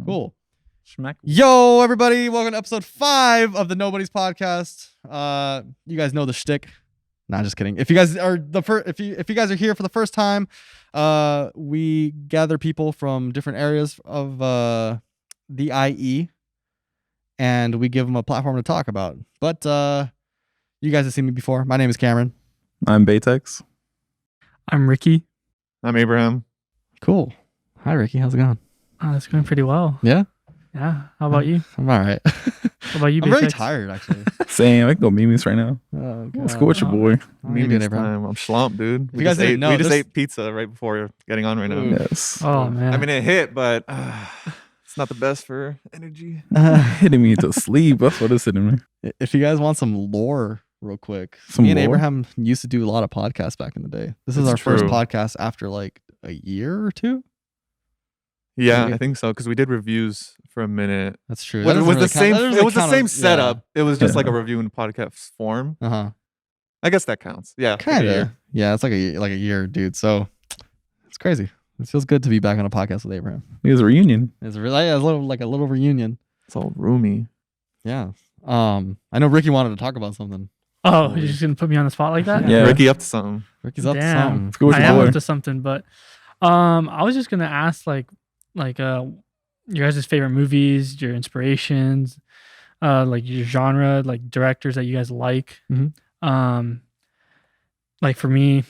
Cool. Schmack. Yo, everybody! Welcome to episode 5 of the Nobodies podcast. You guys know the shtick. Nah, just kidding. If you guys are if you guys are here for the first time, we gather people from different areas of the IE, and we give them a platform to talk about. But you guys have seen me before. My name is Cameron. I'm Betex. I'm Ricky. I'm Abraham. Cool. Hi, Ricky. How's it going? It's going pretty well. Yeah. Yeah. How about you? I'm all right. How about you? I'm very Betex? tired, actually. Same. I can go memes right now. Oh, Let's go with your boy. How you doing, Abraham? Time. I'm slumped, dude. If you guys didn't know, we just there's- ate pizza right before getting on right now. Ooh. Yes. Oh man. I mean, it hit, but it's not the best for energy. Hitting me to sleep. That's what it's hitting me. If you guys want some lore real quick, Some me and lore? Abraham used to do a lot of podcasts back in the day. This is It's our first true. podcast after like a year or two. Yeah, Yeah. I think so because we did reviews for a minute. That's true. It was the same. It was the same setup. It was just Yeah. like a review in podcast form. Uh-huh. I guess that counts. Yeah, like a Kind of. year. Yeah, it's like a year, dude. So it's crazy. It feels good to be back on a podcast with Abraham. It was a reunion. It's really a little reunion. It's all roomy. Yeah. I know Ricky wanted to talk about something. Oh, you're just gonna put me on the spot like that? Yeah. Ricky up to something. Ricky's up to Damn. something. Let's go with I your am boy. up to something, but I was just gonna ask your guys' favorite movies, your inspirations, like your genre, like directors that you guys like. Mhm. Like for me,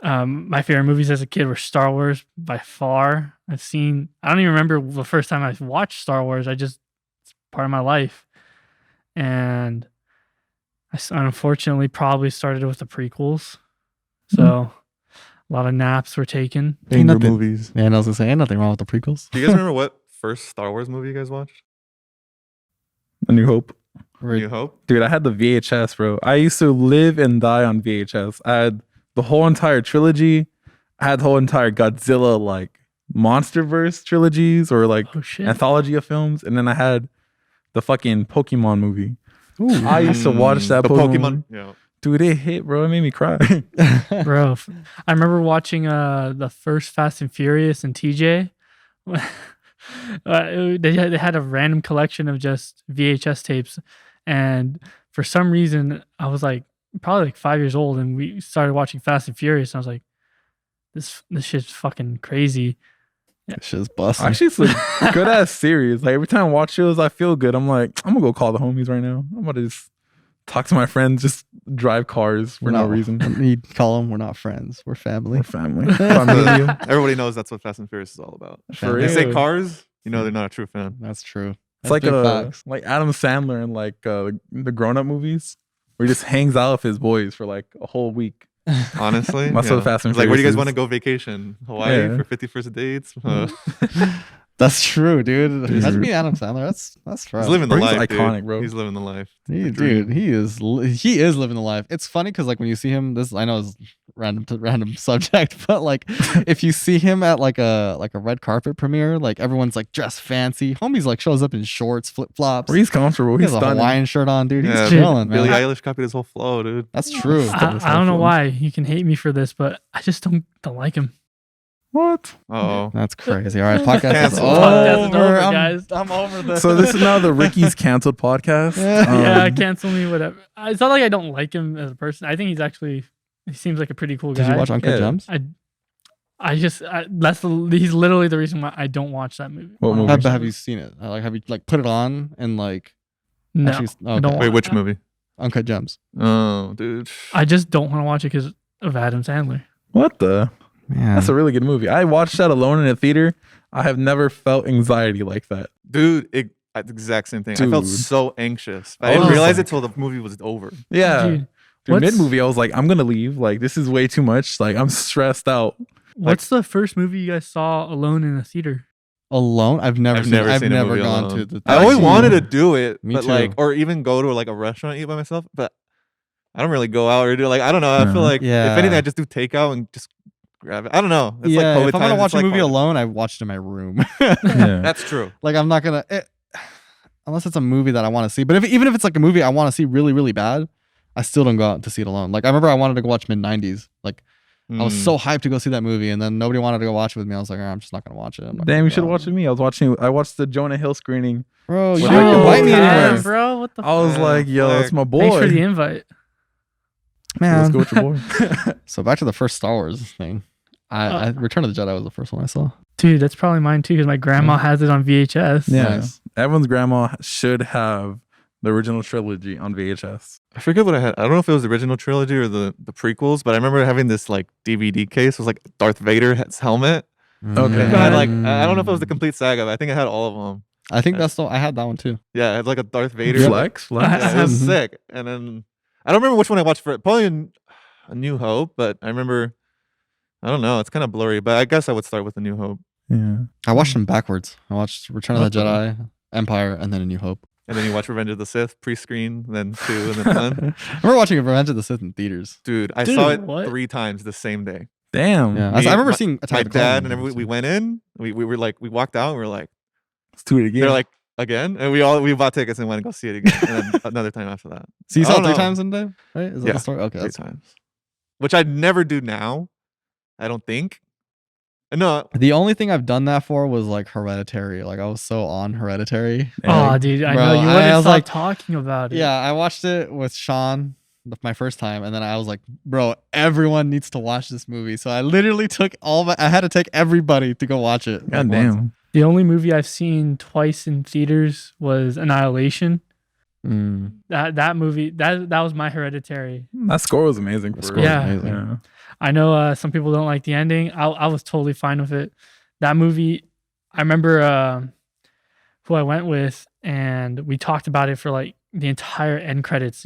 my favorite movies as a kid were Star Wars by far. I don't even remember the first time I watched Star Wars. It's part of my life. And unfortunately probably started with the prequels. So a lot of naps were taken. Ain't Banger nothing- movies. Yeah, and I was gonna say, ain't nothing wrong with the prequels. Do you guys remember what first Star Wars movie you guys watched? A New Hope. New Hope. Dude, I had the VHS, bro. I used to live and die on VHS. I had the whole entire trilogy. I had the whole entire Godzilla, like, Monsterverse trilogies or, like, Oh shit. anthology of films. And then I had the fucking Pokemon movie. Ooh. I used to watch that the Pokemon. Pokemon. Yeah. Dude, it hit, bro. It made me cry. Bro, I remember watching the first Fast and Furious and TJ. They had a random collection of just VHS tapes, and for some reason I was like probably like 5 years old, and we started watching Fast and Furious, and I was like, this shit's fucking crazy. This shit's busting. Actually, it's a good ass series. Like every time I watch shows, I feel good. I'm like, I'm gonna go call the homies right now. I'm gonna just talk to my friends, just drive cars for no reason. You call them, we're not friends. We're family. We're family. Familia. Everybody knows that's what Fast and Furious is all about. For They say real. cars, you know they're not a true fan. That's true. It's like That's big facts. like Adam Sandler in like the grown up movies, where he just hangs out with his boys for like a whole week. Honestly, That's what Fast and It's like, where do you Furious guys want to is. go vacation? Hawaii Yeah. for 51st dates? That's true, dude. He's That's r- me, Adam Sandler. That's rough. He's living the Bro, he's life, iconic, dude. bro. He's living the life. Dude, he is living the life. It's funny because like when you see him, I know it's random subject, but like if you see him at like a red carpet premiere, like everyone's like dressed fancy. Homie's like shows up in shorts, flip flops. Where he's comfortable. He He's has a stunning. Hawaiian shirt on, dude. He's Yeah, chilling, man. Billie Eilish copied his whole flow, dude. That's true. I don't know why you can hate me for this, but I just don't like him. What? Oh, That's crazy. All right, podcast is Cancel. over. Podcast is over, guys. I'm over this. So this is now the Ricky's canceled podcast. Yeah, Um, cancel me, whatever. It's not like I don't like him as a person. I think he seems like a pretty cool guy. Did you watch Uncut Yeah. Gems? He's literally the reason why I don't watch that movie. What movie? Have you seen it? Like, have you like put it on and like No, actually? I Okay. don't wait, which movie? Uncut Gems. Oh, dude. I just don't want to watch it because of Adam Sandler. What the? Man, That's a really good movie. I watched that alone in a theater. I have never felt anxiety like that. Dude, the exact same thing. I felt Dude. so anxious. I I didn't was realize like- it till the movie was over. Yeah. Dude, Dude, what's- mid movie, I was like, I'm gonna leave. Like, this is way too much. Like, I'm stressed out. what's the first movie you guys saw alone in a theater? alone. I've never I've never seen a never movie gone alone. to the. I always Actually, wanted to do it, Me but too. like, or even go to like a restaurant and eat by myself. But I don't really go out or do like I don't know. I feel like Yeah. if anything, I just do takeout and just grab it. I don't know. It's Yeah, like COVID if I'm gonna times, watch it's a like movie hard. alone, I watched in my room. Yeah. That's true. Like I'm not gonna, unless it's a movie that I want to see. But even if it's like a movie I want to see really, really bad, I still don't go out to see it alone. Like I remember I wanted to go watch mid '90s. Like I was so hyped to go see that movie, and then nobody wanted to go watch it with me. I was like, I'm just not gonna watch it. Damn, you should have watched with me. I watched the Jonah Hill screening. Bro, you When didn't I invite me was- anywhere. bro. What the? I was like, yo, that's my boy. Thanks for the invite. Man. Let's go with your boy. So back to the first Star Wars thing. I Return of the Jedi was the first one I saw. Dude, that's probably mine too because my grandma has it on VHS. Yeah, Nice. everyone's grandma should have the original trilogy on VHS. I forget what I had. I don't know if it was the original trilogy or the prequels, but I remember having this like DVD case. It was like Darth Vader's helmet. Okay. It had, like, I don't know if it was the complete saga, but I think it had all of them. I think I had that one too. Yeah, it had like a Darth Vader. Flex. Yeah, it was Mhm. sick. And then I don't remember which one I watched for. Probably A New Hope, but I remember. I don't know. It's kind of blurry, but I guess I would start with A New Hope, Yeah. I watched them backwards. I watched Return of the Okay. Jedi, Empire, and then A New Hope. and then you watch Revenge of the Sith pre-screen, then 2, and then 1. I remember watching Revenge of the Sith in theaters. Dude, I Dude, saw it what? 3 times the same day. Damn. Yeah, Me I and remember my- seeing Attack My of the Clones dad and in everybody, we theaters. went in. We were like, we walked out and we were like, Let's do it again. they're like, again? And we bought tickets and went to go see it again. And then another time after that. So you I saw it don't 3 know. times in a day, right? Is that Yeah, the story? Okay, 3 that's times. Which I'd never do now. I don't think. No, the only thing I've done that for was like Hereditary. Like I was so on Hereditary. Oh, dude, I Bro, know you I wouldn't was stop like- talking about it. Yeah, I watched it with Sean my first time, and then I was like, bro, everyone needs to watch this movie. So I literally took I had to take everybody to go watch it. God like, once. damn. The only movie I've seen twice in theaters was Annihilation. Mm. That movie that was my Hereditary. That score was amazing. The For score real. was Yeah. amazing. Yeah. I know some people don't like the ending. I was totally fine with it. That movie, I remember who I went with, and we talked about it for like the entire end credits,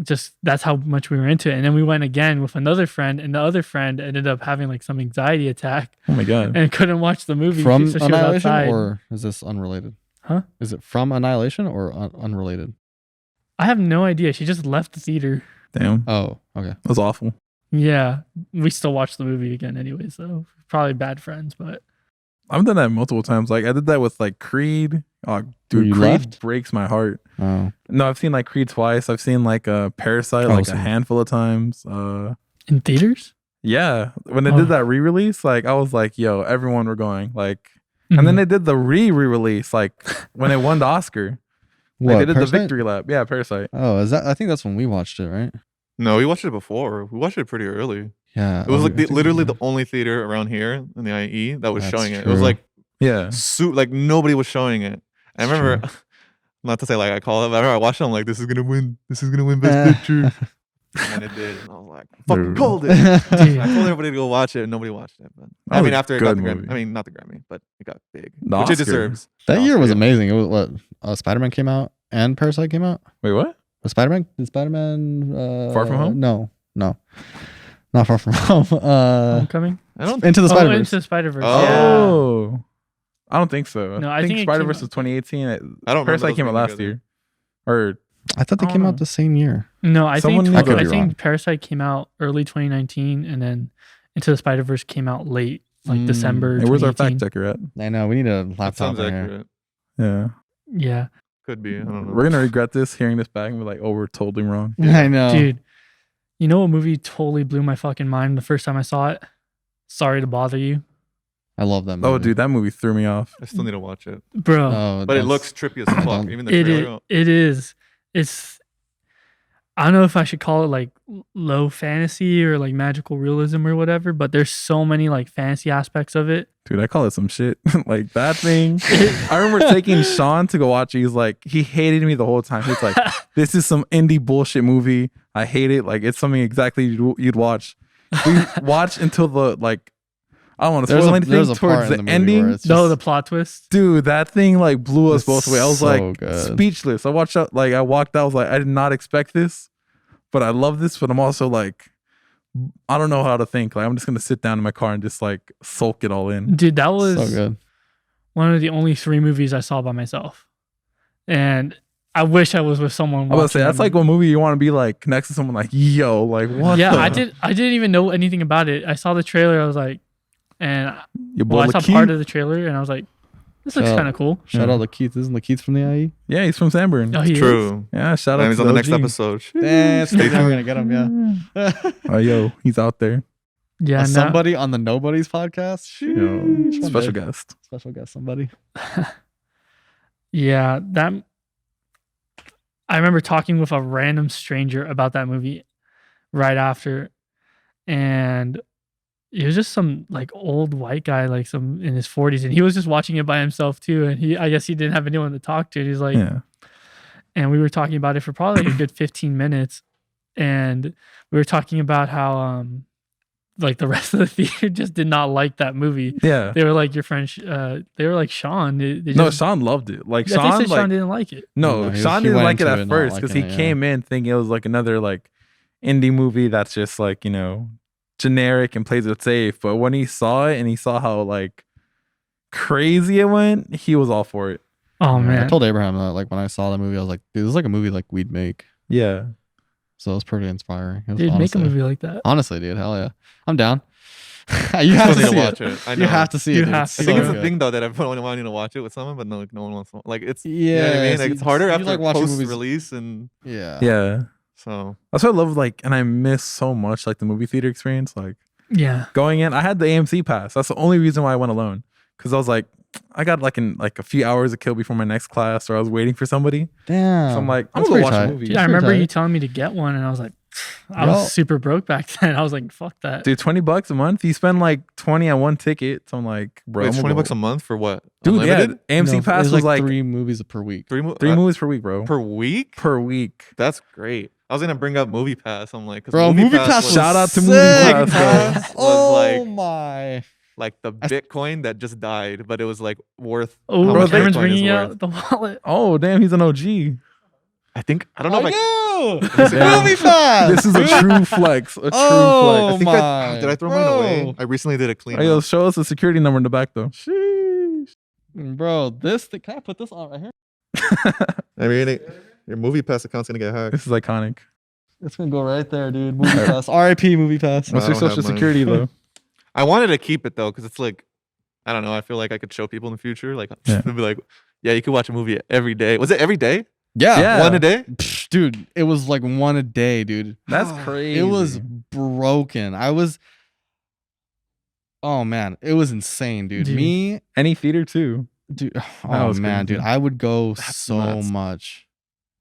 just that's how much we were into it. And then we went again with another friend, and the other friend ended up having like some anxiety attack Oh my god. and couldn't watch the movie. From so she was Annihilation, outside. or is this unrelated? Huh? Is it from Annihilation or unrelated? I have no idea. She just left the theater. Damn. Oh, okay. That was awful. Yeah, we still watched the movie again anyway, so probably bad friends, but I've done that multiple times. Like I did that with like Creed. Oh, dude, You Creed left? breaks my heart. Oh, No, I've seen like Creed twice. I've seen like Parasite like same. a handful of times. in theaters. Yeah, when they Oh. did that re-release, like I was like, yo, everyone were going like, and then they did the re-release like when it won the Oscar. Like, what? they did Parasite? the victory lap. Yeah, Parasite. Oh, is that? I think that's when we watched it, right? no, we watched it before. We watched it pretty early. Yeah. It was oh, like I think literally we- the only theater around here in the IE that was That's showing it. It was true. like Yeah. like nobody was showing it. I It's remember, not to say like I call it, but I remember I watched it. I'm like, this is gonna win. This is gonna win Best Picture. And it did. And I was like, fucking Dude. called it. Dude. I told everybody to go watch it, and nobody watched it. But That I was mean, a after it got the good Grammy, movie. I mean, not the Grammy, but it got big, The which it Oscar. deserves. That The year was Oscar. amazing. It was what? Spider-Man came out and Parasite came out. Wait, what? Was Spider-Man? Did Spider-Man? Far From Home? No, not Far From Home. Homecoming. I don't. Into the Oh, Spider-Verse. Into the Spider-Verse. Oh. Yeah. Oh, I don't think so. No, I I think think it Spider Verse came was 2018. I don't remember Parasite those came out being last together. year, or I thought they I came don't out know. the same year. No, I Someone think needs to be I wrong. think Parasite came out early 2019, and then Into the Spider-Verse came out late, like Mm. December. hey, where's our 2018. fact checker at? I know. We need a That laptop sounds right here. accurate. Yeah, Yeah, Could be. I don't know. we're gonna regret this hearing this back and be like, oh, we're totally wrong. Yeah. I know. dude. You know what movie totally blew my fucking mind the first time I saw it? Sorry to bother you, I love that movie. Oh, dude, that movie threw me off. I still need to watch it, bro. Oh, but it that's- looks trippy as fuck. don't- Even the It trailer. is. It's. I don't know if I should call it like low fantasy or like magical realism or whatever, but there's so many like fantasy aspects of it. Dude, I call it some shit. Like that thing. I remember taking Sean to go watch it. He's like, he hated me the whole time. He's like, this is some indie bullshit movie. I hate it. Like it's something exactly you'd watch. We watched until the like, I don't want to There's spoil a anything part towards in the movie ending. where it's No, just- the plot twist. Dude, that thing like blew us It's both away. I was so like good. speechless. I watched out, like I walked out. I was like, I did not expect this, but I love this. But I'm also like, I don't know how to think. Like I'm just gonna sit down in my car and just like sulk it all in. Dude, that was so good. one of the only 3 movies I saw by myself, and I wish I was with someone. I was gonna say watching that's that like one movie you want to be like next to someone like, yo, like what? Yeah, the- I didn't even know anything about it. I saw the trailer. I was like, and Your boy well, I saw Lakeith. part of the trailer, and I was like, This looks So- kind of cool. Shout Yeah. out Lakeith. Isn't Lakeith from the IE? Yeah, he's from Sanborn. Oh, he is? True. Yeah, shout out And he's to on the next OG. episode. Damn, Stay we're tuned. gonna get him. Yeah. Oh, yo, he's out there. Yeah, no. Somebody on the Nobodies podcast. You know, Sheesh, one special day. guest. Special guest. Somebody. Yeah, that. I remember talking with a random stranger about that movie right after, and it was just some like old white guy, like some in his 40s, and he was just watching it by himself too. And I guess he didn't have anyone to talk to. And he's like, Yeah. and we were talking about it for probably like a good 15 minutes, and we were talking about how like the rest of the theater just did not like that movie. Yeah. They were like your friend. They were like Sean. They No, just, Sean loved it. Like I think Sean, said Sean like didn't like it. no, No, he Sean went didn't like it into at it not first because he liking it, yeah. came in thinking it was like another like indie movie that's just like, you know, generic and plays it safe. But when he saw it and he saw how like crazy it went, he was all for it. Oh I man, told Abraham that like when I saw the movie, I was like, dude, this is like a movie like we'd make. Yeah. So it was pretty inspiring. It was dude, make a honestly- movie like that. Honestly, dude, hell yeah, I'm down. you Still have to need see to watch it. it. I You know. have to see You it. Dude. have It's to. I think so it's the good. thing though that everyone wanting to watch it with someone, but no one wants to. Like it's Yeah, you know what I mean? Like see, it's harder you after like watching post movies- release and Yeah. Yeah. so That's what I love, like, and I miss so much like the movie theater experience. Like Yeah, going in, I had the AMC pass. That's the only reason why I went alone. Cause I was like, I got like a few hours to kill before my next class, or I was waiting for somebody. Damn. So I'm like, I'm That's gonna go pretty watch tight. a movie. dude, I pretty remember tight. you telling me to get one, and I was like, I Y'all- was super broke back then. I was like, fuck that. Dude, $20 a month. You spend like 20 on one ticket. So I'm like, bro, it's I'm $20 gonna a go. month for what? Dude, Unlimited? yeah, AMC No, pass it was like 3 movies per week. Three movies per week, bro. per week. Per week. That's great. I was gonna bring up Movie Pass. I'm like, 'cause Bro, Movie Pass was was Shout out to sick, Movie Pass, man. bro. Oh Was like- my. like the I- Bitcoin that just died, but it was like worth. Oh, how Bro, much Cameron's Bitcoin is bringing worth. out the wallet. Oh, damn, he's an OG. I think I don't know if I. do. Yeah. Movie Pass. This is a true flex. A true Oh, I flex. think my did I throw mine away? bro. I recently did a clean. Hey, yo, show us the security number in the back though. Sheesh. Bro, this thing, can I put this on right here? I mean, your Movie Pass account's gonna get hacked. This is iconic. It's gonna go right there, dude. Movie Pass. RIP Movie Pass. No, What's I your don't have social mine. security though? I wanted to keep it though, because it's like, I don't know. I feel like I could show people in the future, like, Yeah. they'd be like, yeah, you could watch a movie every day. Was it every day? Yeah. Yeah. One a day? Psh, dude, it was like one a day, dude. That's crazy. It was broken. Oh man, it was insane, dude. Dude. Me, any theater too. dude. That Oh was man, crazy. dude, I would go That's so nuts. much.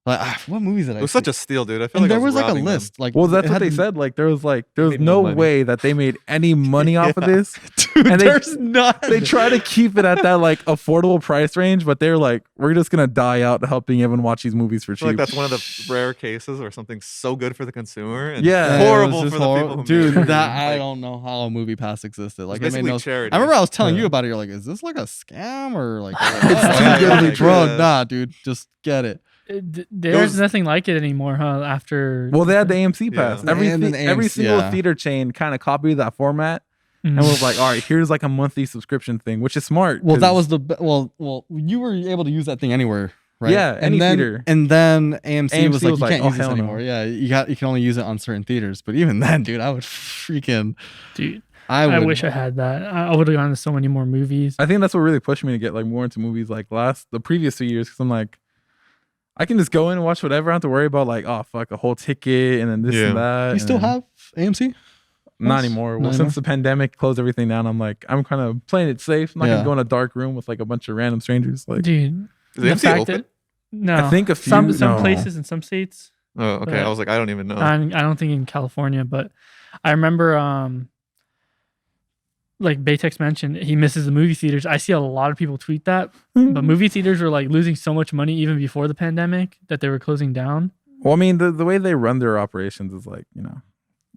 Like, what movies did I? It was see? such a steal, dude. I feel And like there I was like a robbing them. list. Like, Well, that's it what had they the- said. Like there was made no no money. way that they made any money off of Yeah. this. Dude, And there's none. They try to keep it at that like affordable price range, but they're like, we're just gonna die out helping everyone watch these movies for I feel cheap. like that's one of the rare cases where something's so good for the consumer and Yeah. Yeah, it was horrible just for the people who dude. made it. That I Like, don't know how a movie pass existed. Like, it's it made basically no. charity. I remember I was telling Yeah. you about it. You're like, is this like a scam or like? It's what? too Like, good to be like, true. bro, nah, dude, just get it. There's was- nothing like it anymore, huh? After Well, they had the AMC pass. Yeah. Every And then every AMC, single yeah. theater chain kind of copied that format Mm. and was like, all right, here's like a monthly subscription thing, which is smart. Well, that 'cause- was the well. You were able to use that thing anywhere, right? Yeah, any and then, theater. And then AMC was AMC like, was you like, can't oh, use this hell no. anymore. Yeah, you can only use it on certain theaters. But even then, dude, I would freaking. dude. I I would. wish I had that. I would have gone to so many more movies. I think that's what really pushed me to get like more into movies like the previous 2 years because I'm like, I can just go in and watch whatever. I don't have to worry about like, oh fuck, a whole ticket and then this Yeah. and that. You and still then- have AMC? Not Yes? anymore. Not Well, anymore? since the pandemic closed everything down, I'm like, I'm kind of playing it safe. I'm not Yeah. gonna go in a dark room with like a bunch of random strangers. Like, Dude, Is the AMC open? no, I think a some few- some no. places in some states. Oh, okay. But- I was like, I don't even know. I don't think in California, but I remember like Betex mentioned, he misses the movie theaters. I see a lot of people tweet that, but movie theaters were like losing so much money even before the pandemic that they were closing down. well, I mean, the way they run their operations is like, you know,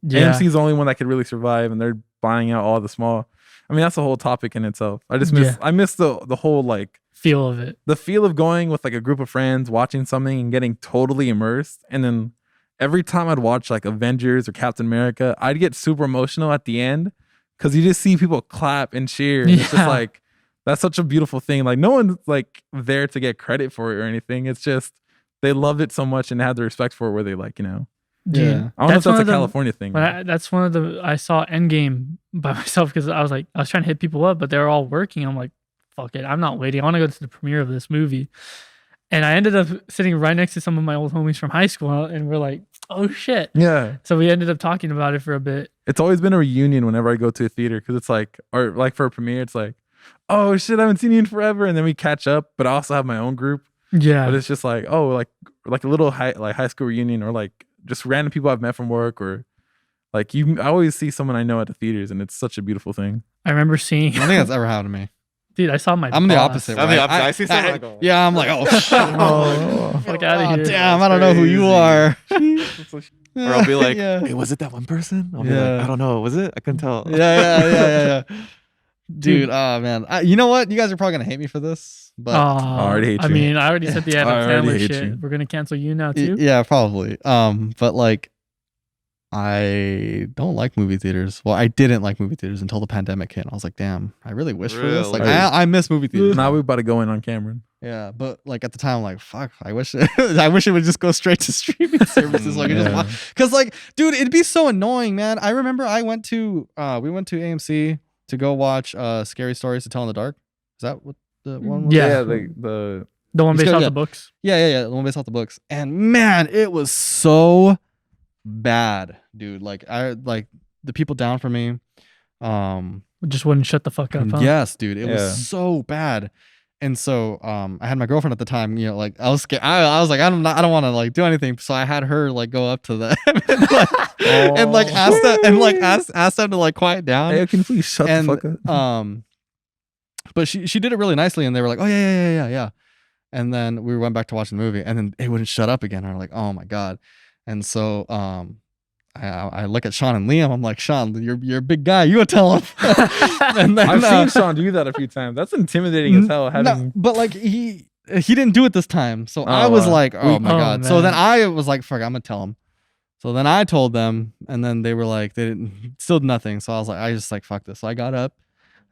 Yeah, AMC's the only one that could really survive, and they're buying out all the small. I mean, that's a whole topic in itself. I just miss, Yeah. I miss the whole like feel of it. the feel of going with like a group of friends, watching something and getting totally immersed. And then every time I'd watch like Avengers or Captain America, I'd get super emotional at the end because you just see people clap and cheer. And It's just Yeah. like, that's such a beautiful thing. Like no one's like there to get credit for it or anything. It's just, they loved it so much and had the respect for it where they like, you know, Dude, Yeah. I don't know if one that's a of the- California thing. That's one of the I saw Endgame by myself because I was trying to hit people up, but they were all working. I'm like, fuck it, I'm not waiting. I want to go to the premiere of this movie. And I ended up sitting right next to some of my old homies from high school, and we're like, oh shit. Yeah. So we ended up talking about it for a bit. It's always been a reunion whenever I go to a theater because it's like, or like for a premiere, it's like, oh shit, I haven't seen you in forever. And then we catch up, but I also have my own group. Yeah. But it's just like, oh, like a little high school reunion, or like just random people I've met from work, or like I always see someone I know at the theaters, and it's such a beautiful thing. I remember seeing, I don't think that's ever happened to me. dude, I saw my I'm the boss. opposite. I'm the right? opposite. I see something like, oh. yeah, I'm like, oh shit. Oh, Fuck outta here. Damn, I don't know who you That's are. Or I'll be like, yeah. wait, was it that one person? I'll be Yeah. like, I don't know. Was it? I couldn't tell. Yeah. Dude, oh man. You know what? You guys are probably gonna hate me for this, but I already hate I you. mean, I already said the Adam I already Sandler hate shit. you. We're gonna cancel you now too. yeah, probably. But like, I don't like movie theaters. Well, I didn't like movie theaters until the pandemic hit. I was like, damn, I really wish for this. Like, Really? I miss movie theaters. now we're about to go in on Cameron. Yeah, but like at the time, I'm like, fuck, I wish it would just go straight to streaming services. Like, Yeah. because like, dude, it'd be so annoying, man. I remember we went to AMC to go watch Scary Stories to Tell in the Dark. Is that what the one was? Yeah. the The one It's based good, off yeah. the books. Yeah, the one based off the books. And man, it was so bad, dude. Like the people down from me. Just wouldn't shut the fuck up. Huh? Yes, dude. It Yeah. was so bad. And so I had my girlfriend at the time, you know, like I was scared. I was like, I don't want to like do anything. So I had her like go up to them and like ask them and like ask them to like quiet down. hey, can you please shut and the fuck up? but she did it really nicely, and they were like, oh yeah. And then we went back to watching the movie, and then it wouldn't shut up again. And I'm like, oh my god. And so I look at Sean and Liam. I'm like, Sean, you're a big guy. You go tell him. And then, I've seen Sean do that a few times. That's intimidating as hell. Having no, but like he didn't do it this time. So I Oh, was wow. like, oh my Oh, god. So man. then I was like, fuck, I'm gonna tell him. So then I told them, and then they were like, they didn't, still did nothing. So I was like, I just like, fuck this. So I got up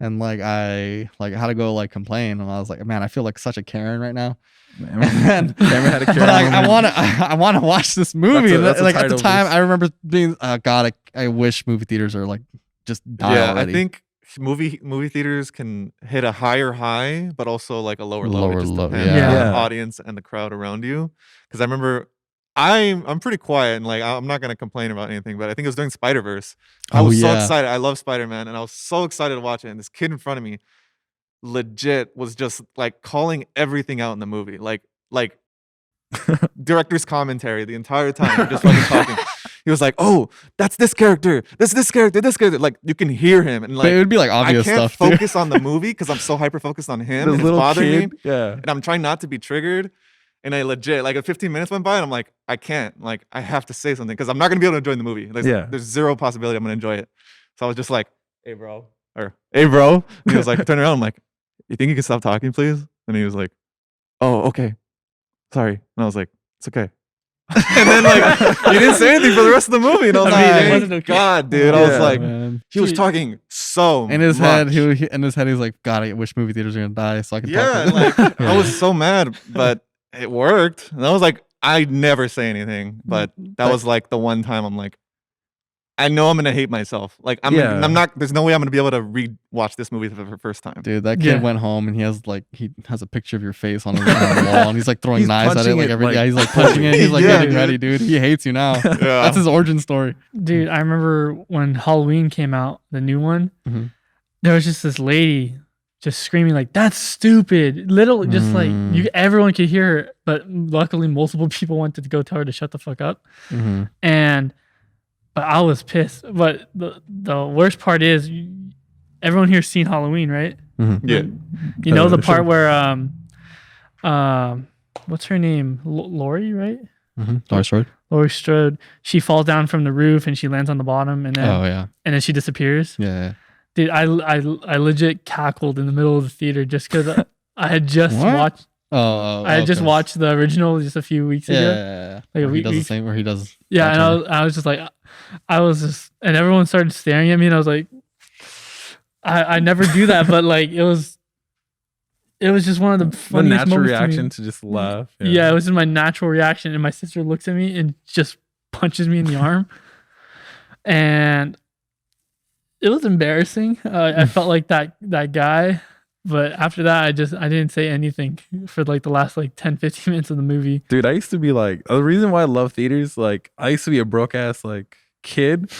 and like I like had to go like complain, and I was like, man, I feel like such a Karen right now. And- Cameron had a But I want to watch this movie. That's a Like at the title time, list. I remember being, God, I wish movie theaters are like just die Yeah, already. I think movie theaters can hit a higher high, but also like a lower low. Lower It just low, depends yeah. on Yeah. the audience and the crowd around you. Because I remember I'm pretty quiet and like I'm not gonna complain about anything, but I think it was during Spider-Verse. I Oh, was so yeah. excited. I love Spider-Man, and I was so excited to watch it. And this kid in front of me legit was just like calling everything out in the movie. Like director's commentary the entire time, just fucking talking. He was like, "Oh, that's this character, this character, this character." Like you can hear him, and But it like would be like I obvious can't stuff. Too. focus on the movie because I'm so hyper focused on him, this and it's little bothering kid. me. Yeah. And I'm trying not to be triggered. And I legit like 15 minutes went by, and I'm like, I can't. Like I have to say something because I'm not gonna be able to enjoy the movie. There's zero possibility I'm gonna enjoy it. So I was just like, "Hey, bro," or "Hey, bro." And he was like, "Turn around." I'm like, "You think you can stop talking, please?" And he was like, "Oh, okay. Sorry." And I was like, "It's okay." And then like he didn't say anything for the rest of the movie, and I was I mean, like, it "Thank wasn't okay. God, dude." I was Yeah, like, man. he was talking so In his head, much. in his head, he's like, God, I wish movie theaters are gonna die so I can Yeah, talk. and, like I Yeah. was so mad, but it worked. And I was like, I never say anything, but that was like the one time I'm like, I know I'm gonna hate myself. Like I'm not. There's no way I'm gonna be able to re-watch this movie for the first time. Dude, that kid Yeah. went home and he has a picture of your face on, on the wall, and he's like throwing He's knives at it punching like it, every. like- Yeah, he's like punching it. He's like Yeah, getting dude. ready, dude. He hates you now. Yeah. That's his origin story. Dude, I remember when Halloween came out, the new one, Mhm. there was just this lady just screaming like, "That's stupid!" Little, just like everyone could hear her, but luckily multiple people wanted to go tell her to shut the fuck up. Mhm. But I was pissed. But the worst part is, everyone here's seen Halloween, right? Mhm. Yeah. You know the Sure. part where what's her name? Lori, right? Laurie Strode. Laurie Strode. She falls down from the roof and she lands on the bottom, and then Oh yeah, and then she disappears. yeah. Dude, I legit cackled in the middle of the theater just because I had just What? watched. Oh, I had just okay. watched the original just a few weeks Yeah, ago. yeah. Like, Where he we- does we- the same. Where he does. Yeah, and that I was just like, and everyone started staring at me, and I was like, I never do that, but like it was just one of the The funniest natural moments to me. reaction to just laugh. Yeah, it was just my natural reaction, and my sister looks at me and just punches me in the arm, and it was embarrassing. I felt like that guy But after that, I didn't say anything for like the last like 10, 15 minutes of the movie. Dude, I used to be like, the reason why I love theaters, like I used to be a broke ass like kid.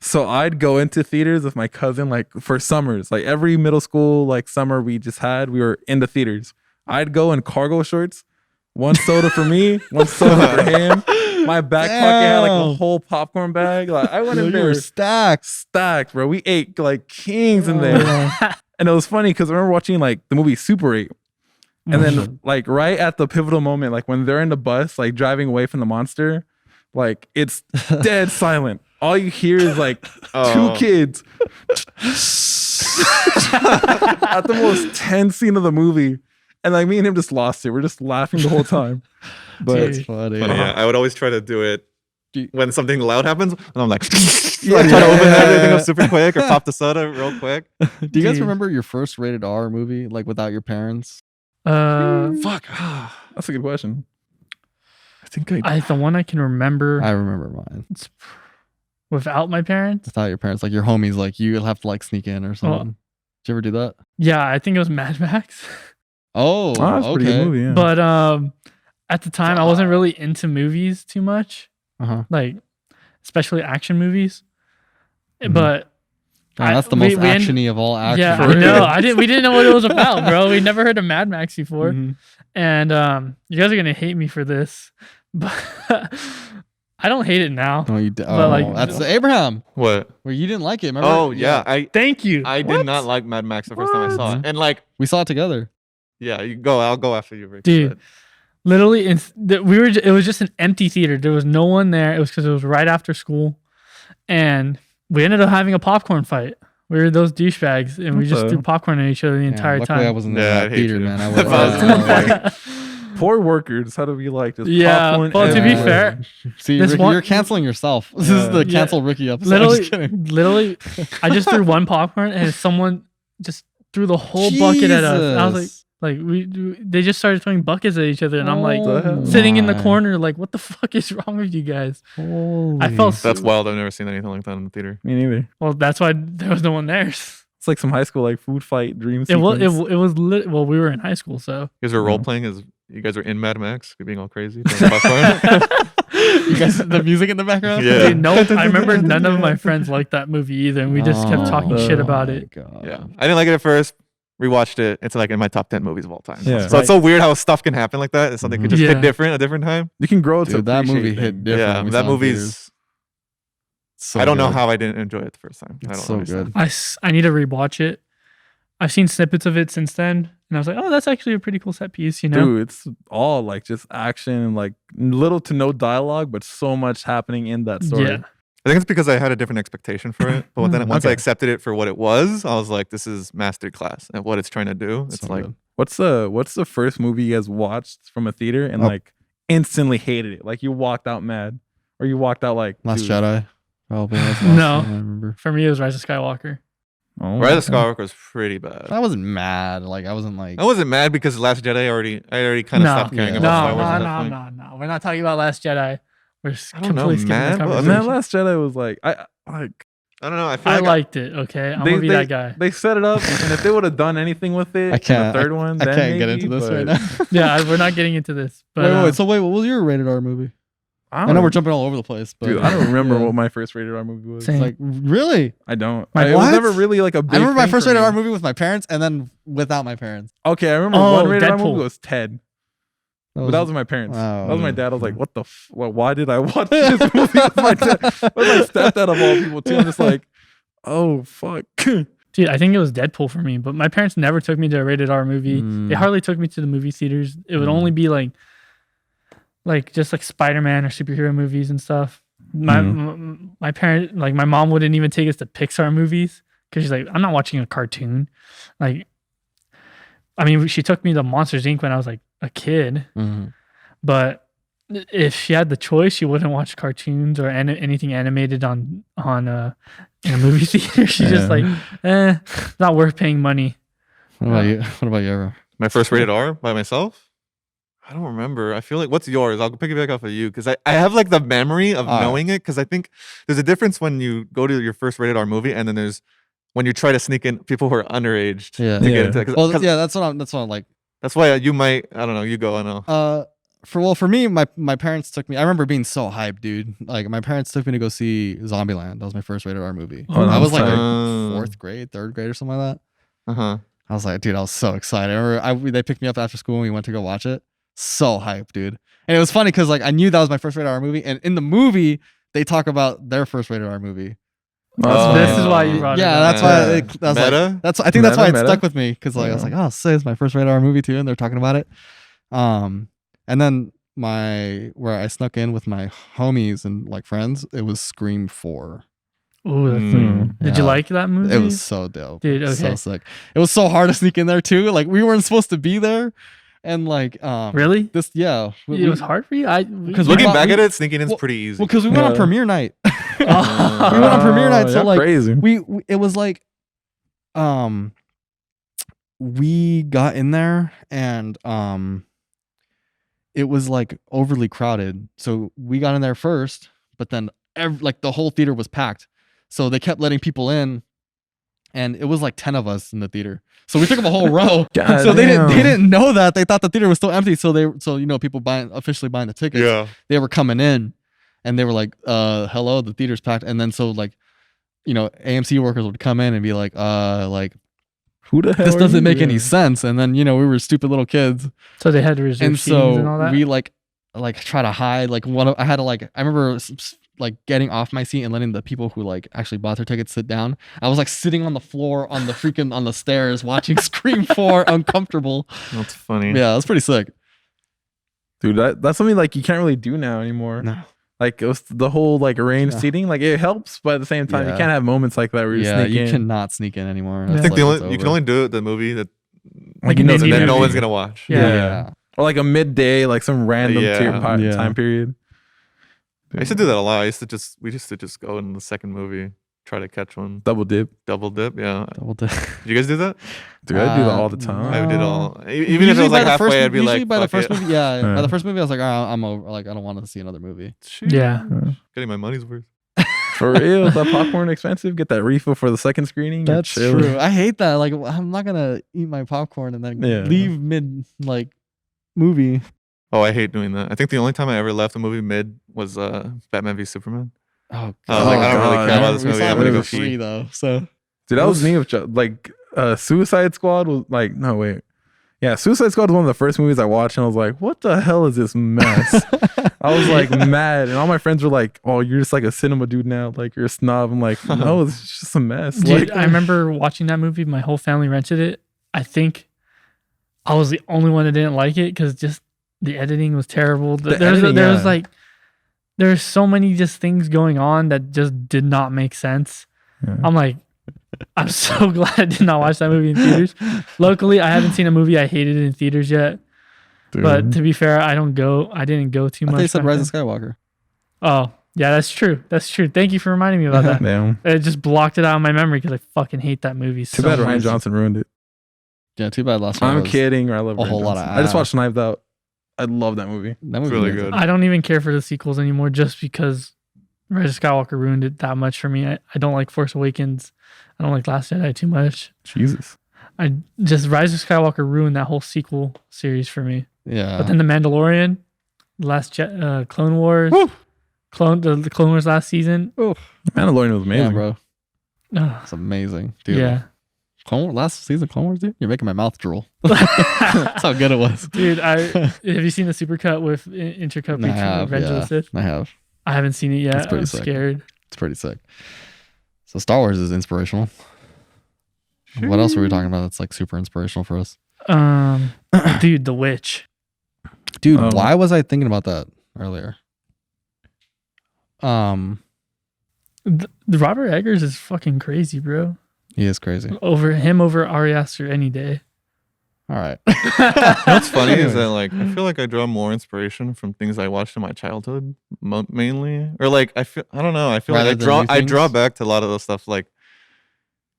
So I'd go into theaters with my cousin like for summers. Like every middle school like summer we were in the theaters. I'd go in cargo shorts, one soda for me, one soda for him. My back pocket had like a whole popcorn bag. Like I went in there stacked, bro. We ate like kings in there. And it was funny because I remember watching like the movie Super 8. And then like right at the pivotal moment, like when they're in the bus, like driving away from the monster, like it's dead silent. All you hear is like two kids at the most tense scene of the movie. And like me and him just lost it. We're just laughing the whole time. But it's funny. Yeah. I would always try to do it when something loud happens. And I'm like, try to open everything up super quick or pop the soda real quick. Do you guys remember your first rated R movie, like without your parents? Fuck. That's a good question. I think the one I can remember. I remember mine. Without my parents? Without your parents, like your homies, like you'll have to like sneak in or something. Did you ever do that? Yeah, I think it was Mad Max. That's a pretty good movie, yeah. But at the time, I wasn't really into movies too much, like especially action movies. But that's the most actiony of all action. Yeah, I know. We didn't know what it was about, bro. We never heard of Mad Max before, and you guys are gonna hate me for this, but I don't hate it now. No, you that's Abraham. What? Where you didn't like it? Remember? Oh yeah, thank you. I did not like Mad Max the first time I saw it, and like we saw it together. Yeah, you go. I'll go after you, Rick. Dude, literally, it was just an empty theater. There was no one there. It was because it was right after school, and we ended up having a popcorn fight. We were those douchebags, and we just threw popcorn at each other the entire time. I wasn't in that theater, man. Poor workers. How do we like this? Popcorn well, to be fair, see, Ricky, you're canceling yourself. This is the cancel Ricky episode. Literally, I just threw one popcorn, and someone just threw the whole bucket at us. And I was like, they just started throwing buckets at each other, and I'm like sitting in the corner, like, what the fuck is wrong with you guys? Holy. I felt that's wild. I've never seen anything like that in the theater. Me neither. Well, that's why there was no one there. It's like some high school like food fight dream sequence. It was well, we were in high school, so you guys were role playing as you guys were in Mad Max, being all crazy. You guys, the music in the background. Yeah. Dude, no, I remember none of my friends liked that movie either, and we just kept talking shit about it. God. Yeah, I didn't like it at first. Rewatched it. It's like in my top 10 movies of all time. Yeah. So it's so weird how stuff can happen like that. Something could just hit different at a different time. You can grow to that movie hit different. Yeah, that movie's. So I don't know how I didn't enjoy it the first time. It's so good. I need to rewatch it. I've seen snippets of it since then, and I was like, oh, that's actually a pretty cool set piece, you know? Dude, it's all like just action and like little to no dialogue, but so much happening in that story. Yeah. I think it's because I had a different expectation for it. But then once I accepted it for what it was, I was like, this is masterclass at what it's trying to do. It's so like, good. What's the first movie you guys watched from a theater and like instantly hated it? Like you walked out mad, or you walked out like Last Jedi. Probably. No, I remember. For me, it was Rise of Skywalker. Oh, Rise of Skywalker was pretty bad. I wasn't mad. Like I wasn't mad because Last Jedi I already kind of stopped caring about Star Wars. No. We're not talking about Last Jedi. We're completely skipping the conversation. Man, Last Jedi was like I don't know. I liked it. Okay, I'm gonna be that guy. They set it up, and if they would have done anything with it, the third one, I can't get into this right now. Yeah, we're not getting into this. But wait. So what was your rated R movie? I know we're jumping all over the place, but dude, I don't remember what my first rated R movie was. Same. Like really? I don't. It was never really like a big I remember my first rated R R movie with my parents, and then without my parents. Okay, I remember one rated R movie was Ted. But that was my parents. Oh, that was my dad. I was like, what the why did I watch this movie with my dad? With my stepdad of all people too. I'm just like, oh fuck. Dude, I think it was Deadpool for me, but my parents never took me to a rated R movie. They hardly took me to the movie theaters. It would only be like just like Spider-Man or superhero movies and stuff. My parent, like my mom wouldn't even take us to Pixar movies because she's like, I'm not watching a cartoon. Like, I mean, she took me to Monsters Inc. when I was like a kid, but if she had the choice, she wouldn't watch cartoons or anything animated in a movie theater. She's just like, not worth paying money. What about you? What about you, Ever? My first rated R by myself? I don't remember. I feel like, what's yours? I'll pick it back off of you because I have like the memory of knowing it because I think there's a difference when you go to your first rated R movie and then there's when you try to sneak in people who are underage Yeah. to get into it. Well, yeah, that's what I'm like. That's why you might, I don't know, you go, I know. For me, my parents took me. I remember being so hyped, dude. Like my parents took me to go see Zombieland. That was my first rated R movie. Oh, I was like nice. 4th grade, 3rd grade, or something like that. Uh-huh. I was like, dude, I was so excited. I remember they picked me up after school and we went to go watch it. So hyped, dude. And it was funny because like I knew that was my first rated R movie, and in the movie they talk about their first rated R movie. This is why you brought it Yeah, up. that's why. That's Meta? like, that's I think that's why it Meta? stuck with me because like I was like, oh, say it's my first rated R movie too, and they're talking about it. And then where I snuck in with my homies and like friends, it was Scream 4. Ooh, did you like that movie? It was so dope, Dude, okay. So sick. It was so hard to sneak in there too. Like we weren't supposed to be there, and like really? this, yeah, It was hard for you. Because Looking back at it, sneaking in is pretty easy. Well, because we went on premiere night. We went Oh, on premiere night, so you're like crazy. we it was like, we got in there and it was like overly crowded, so we got in there first, but then like the whole theater was packed, so they kept letting people in, and it was like 10 of us in the theater, so we took up a whole row. God So they damn. didn't know that. They thought the theater was still empty, so people officially buying the tickets, Yeah. they were coming in and they were like, hello, the theater's packed. And then so like, AMC workers would come in and be like, Who the hell? this are doesn't you? make any sense. And then, we were stupid little kids. so they had to reserve And seatings and all so that. we like try to hide. Like I had to I remember like getting off my seat and letting the people who like actually bought their tickets sit down. I was like sitting on the floor on the stairs watching Scream 4 uncomfortable. That's funny. Yeah, it was pretty sick. Dude, that's something like you can't really do now anymore. No. Like it was the whole like arranged Yeah. seating, like it helps, but at the same time, you Yeah. can't have moments like that where you Yeah, sneak you in. cannot sneak in anymore. I I think It's you can over. only do it the movie that Like an it's indie an that no movie. one's gonna watch. Yeah. or like a midday, like some random Yeah. Yeah. time period. I used to do that a lot. We used to just go in the second movie, try to catch one, Double dip. double dip. Yeah. Double dip. Did you guys do that? Dude, I do that all the time. I did all. Even if it Usually was by like the first halfway, I'd be usually like, by the fuck first it. movie, yeah. By Yeah. the first movie, I was like, I'm over. Like, I don't want to see another movie. Yeah. Getting my money's worth. For real, that popcorn expensive. Get that refill for the second screening. you're That's chilling. true. I hate that. Like, I'm not gonna eat my popcorn and then Yeah. leave mid like movie. Oh, I hate doing that. I think the only time I ever left a movie mid was Batman v Superman. Oh, I was like, I don't really God. care about this We movie. saw I'm it gonna for go free pee. though. So Dude, that was me with like Suicide Squad was like no wait. Yeah, Suicide Squad was one of the first movies I watched and I was like, what the hell is this mess? I was like mad and all my friends were like, oh, you're just like a cinema dude now, like you're a snob. I'm like, no, it's just a mess. Dude, Like I remember watching that movie. My whole family rented it. I think I was the only one that didn't like it because just the editing was terrible. There was like there's so many just things going on that just did not make sense. Yeah. I'm like, I'm so glad I did not watch that movie in theaters. Locally, I haven't seen a movie I hated in theaters yet. dude. But to be fair, I didn't go too I much. thought you said back Rise then. of Skywalker. Oh, yeah, that's true. That's true. Thank you for reminding me about that. Damn. It just blocked it out of my memory because I fucking hate that movie Too so bad Ryan much. Johnson ruined it. Yeah, too bad last one. I'm was- kidding. I love a Ryan whole lot of Johnson. I just ass. watched Knives Out. I love that movie. That was really amazing. good. I don't even care for the sequels anymore just because Rise of Skywalker ruined it that much for me. I don't like Force Awakens. I don't like Last Jedi too much. Jesus. I just Rise of Skywalker ruined that whole sequel series for me. Yeah. But then The Mandalorian, Clone Wars, Woo. the Clone Wars last season. Mandalorian was amazing. yeah, bro. Ugh, It's amazing, dude. yeah. Last season Clone Wars, dude. You're making my mouth drool. That's how good it was. Dude, have you seen the supercut with Intercut I between have, Revenge of the yeah. Sith? I have. I haven't seen it yet. It's pretty I'm sick. scared. It's pretty sick. So Star Wars is inspirational. What else were we talking about that's like super inspirational for us? Dude, The Witch. Dude, Oh. why was I thinking about that earlier? The Robert Eggers is fucking crazy, bro. He is crazy. Over Ari Aster any day. All right. What's funny is that like I feel like I draw more inspiration from things I watched in my childhood mainly, or like I don't know. I feel Rather like than new I draw things? back to a lot of those stuff. Like,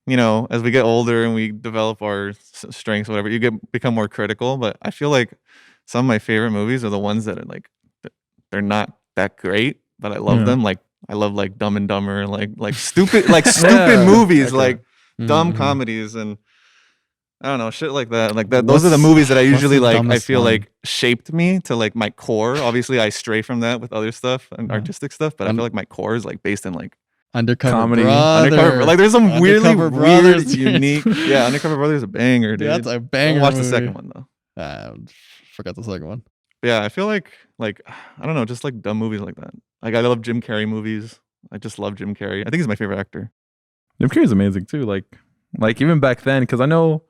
as we get older and we develop our strengths, whatever, become more critical. But I feel like some of my favorite movies are the ones that are like they're not that great, but I love Yeah. them. Like I love like Dumb and Dumber, like stupid movies, Okay. like dumb Mhm. comedies and I don't know, shit like that. Like that. Those are the movies that I usually the like. I dumbest feel one? like shaped me to like my core. Obviously, I stray from that with other stuff and Yeah. artistic stuff, but I feel like my core is like based in like Undercover Comedy. Brother. undercover. Like there's some weirdly Undercover weird, Brothers. unique. Yeah, Undercover Brother is a banger, dude. Dude, that's a banger. Don't watch the movie. second one though. Forgot the second one. But yeah, I feel like I don't know, just like dumb movies like that. Like I love Jim Carrey movies. I just love Jim Carrey. I think he's my favorite actor. Jim Carrey's amazing too. Like even back then, because I know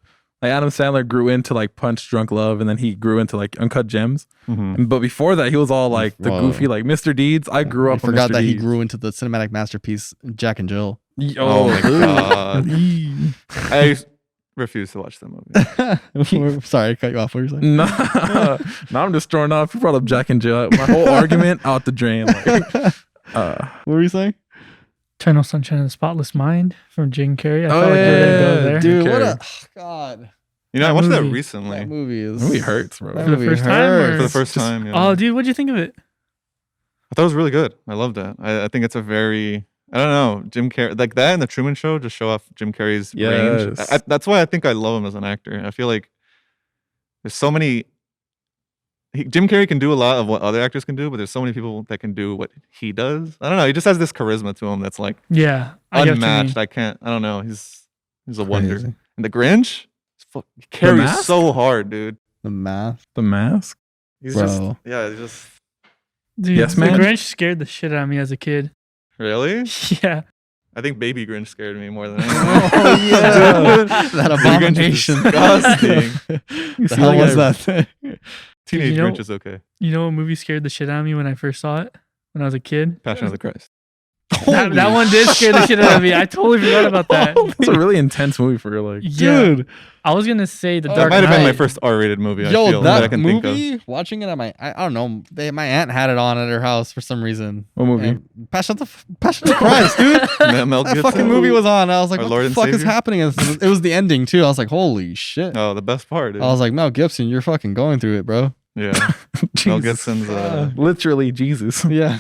like Adam Sandler grew into like Punch Drunk Love, and then he grew into like Uncut Gems. But before that, he was all like the Whoa. goofy like Mr. Deeds. I grew up. I forgot on Mr. that he Deeds. grew into the cinematic masterpiece Jack and Jill. Oh my god. Eee. I refuse to watch that movie. Sorry, I cut you off. What were you saying? Nah, now I'm just throwing off. You brought up Jack and Jill. My whole argument out the drain. Like, What were you saying? Eternal Sunshine of the Spotless Mind from Jim Carrey. I Oh, felt like you were gonna go yeah, there. Dude, what Carrey. a God. You know, I That watched that movie- recently That movie is. movie hurts, bro. That For the movie first time, or- hurts. for the first time. Yeah. Oh, dude, what'd you think of it? I thought it was really good. I loved that. I think it's a very I don't know Jim Carrey like that and the Truman Show just show off Jim Carrey's range. Yes. That's why I think I love him as an actor. I feel like there's so many. Jim Carrey can do a lot of what other actors can do, but there's so many people that can do what he does. I don't know. He just has this charisma to him that's like Yeah, I get what you mean. unmatched. I can't. I don't know. He's a wonder. Crazy. And the Grinch, he carries Mask? so hard, dude. The math, The Mask. He's bro. just yeah. He's just Dude, Yes, the man? Grinch scared the shit out of me as a kid. really. Yeah, I think Baby Grinch scared me more than anything. Oh, yeah. Dude. That Baby Grinch is abomination. disgusting. The see hell that was guy- that thing? Teenage You know- Grinch is okay. you know what movie scared the shit out of me when I first saw it when I was a kid? Passion of the Christ. That one did scare the shit out of me. I totally forgot about that. It's a really intense movie for like. Yeah, Dude, I was gonna say the Oh, That Dark might have been my Knight. first R-rated movie. I yo, feel, that I that can think of. movie, watching it at I don't know, my aunt had it on at her house for some reason. What movie? And Passion of the Christ, dude. Mel That Gibson. fucking movie was on. I was like, Our what Lord the and fuck is Savior? happening? It was the ending too. I was like, holy shit. Oh, the best part. Dude. I was like, Mel Gibson, you're fucking going through it, bro. yeah. Mel Jesus. Gibson's. Literally Jesus. Yeah.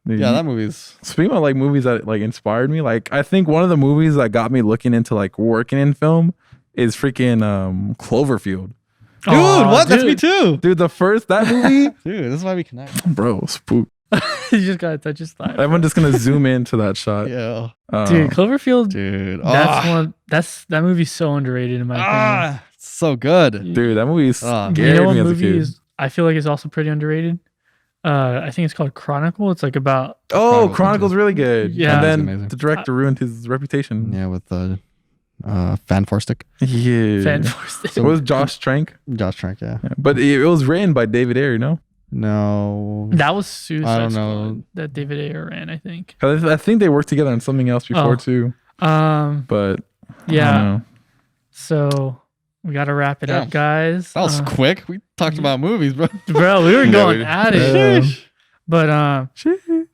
Dude, Yeah, that movie's. Speaking of like movies that like inspired me, like I think one of the movies that got me looking into like working in film is freaking Cloverfield. Dude, Aw, what? That's me dude. too. Dude, the first that movie, Dude, this is why we connect. bro, spook. You just gotta touch his thigh. Everyone just gonna zoom into that shot. Yeah. Dude, Cloverfield. Dude. That movie's so underrated in my opinion. It's so good. dude, that movie Ah. scared You know what me as a movie kid. is? I feel like it's also pretty underrated. I think it's called Chronicle. It's like about Oh, Chronicle's Chronicle's really good. Yeah. and It's then amazing. the director ruined his reputation. Yeah, with the Fan Forstick. Yeah. Fan Force. It was Josh Trank, Josh Trank, yeah. yeah. But it was written by David Ayer, you know? No. That was Suicide I don't Squad know. that David Ayer ran, I think. 'Cause I think they worked together on something else before Oh. too. But I Yeah. don't know. So we gotta wrap it Yeah. up, guys. That was quick. We talked about movies, bro. Bro, we were Yeah, going we- at it. Yeah. But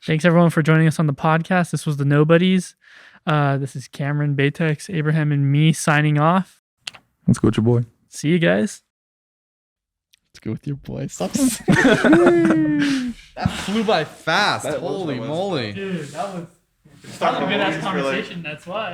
thanks everyone for joining us on the podcast. This was the Nobodies. This is Cameron, Betex, Abraham, and me signing off. Let's go with your boy. See you guys. Let's go with your boy. That flew by fast. That was Holy fast. moly. Dude, that was Talk a good ass movies for, like, conversation. That's why.